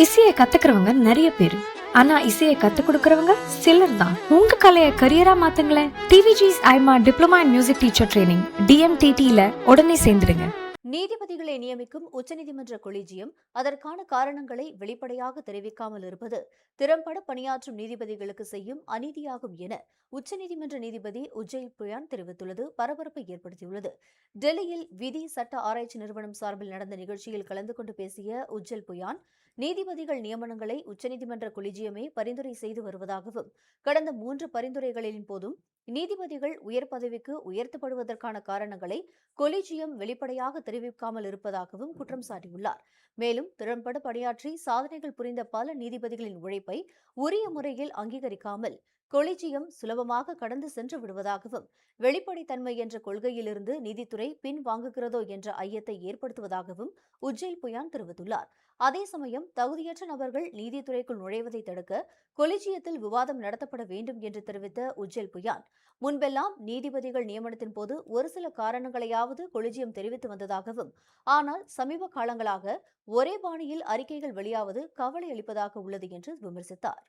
இசையை கத்துக்கிறவங்க நிறைய பேரு, ஆனா இசையை கத்து கொடுக்கறவங்க சிலர் தான். உங்க கலையை கரியரா மாத்துங்களேன். டிவிஜிஸ் ஐமா diploma in music teacher training DMTT-ல உடனே சேர்ந்துடுங்க. நீதிபதிகளை நியமிக்கும் உச்சநீதிமன்ற கொலிஜியம் அதற்கான காரணங்களை வெளிப்படையாக தெரிவிக்காமல் இருப்பது திறம்பட பணியாற்றும் நீதிபதிகளுக்கு செய்யும் அநீதியாகும் என உச்சநீதிமன்ற நீதிபதி உஜ்ஜல் புயான் தெரிவித்துள்ளது பரபரப்பை ஏற்படுத்தியுள்ளது. டெல்லியில் விதி சட்ட ஆராய்ச்சி நிறுவனம் சார்பில் நடந்த நிகழ்ச்சியில் கலந்து கொண்டு பேசிய உஜ்ஜல் புயான், நீதிபதிகள் நியமனங்களை உச்சநீதிமன்ற கொலிஜியமே பரிந்துரை செய்து வருவதாகவும், கடந்த 3 பரிந்துரைகளின் போதும் நீதிபதிகள் உயர் பதவிக்கு உயர்த்தப்படுவதற்கான காரணங்களை கொலிஜியம் வெளிப்படையாக தெரிவிக்காமல் இருப்பதாகவும் குற்றம் சாட்டியுள்ளார். மேலும் திறம்பட பணியாற்றி சாதனைகள் புரிந்த பல நீதிபதிகளின் உழைப்பை உரிய முறையில் அங்கீகரிக்காமல் கொலிஜியம் சுலபமாக கடந்து சென்று விடுவதாகவும், வெளிப்படைத்தன்மை என்ற கொள்கையிலிருந்து நீதித்துறை பின்வாங்குகிறதோ என்ற ஐயத்தை ஏற்படுத்துவதாகவும் உஜ்ஜல் புயான் தெரிவித்துள்ளார். அதே சமயம் தகுதியற்ற நபர்கள் நீதித்துறைக்குள் நுழைவதை தடுக்க கொலிஜியத்தில் விவாதம் நடத்தப்பட வேண்டும் என்று தெரிவித்த உஜ்ஜல் புயான், முன்பெல்லாம் நீதிபதிகள் நியமனத்தின் போது ஒரு சில காரணங்களையாவது கொலிஜியம் தெரிவித்து வந்ததாகவும், ஆனால் சமீப காலங்களாக ஒரே பாணியில் அறிக்கைகள் வெளியாவது கவலை அளிப்பதாக உள்ளது என்று விமர்சித்தார்.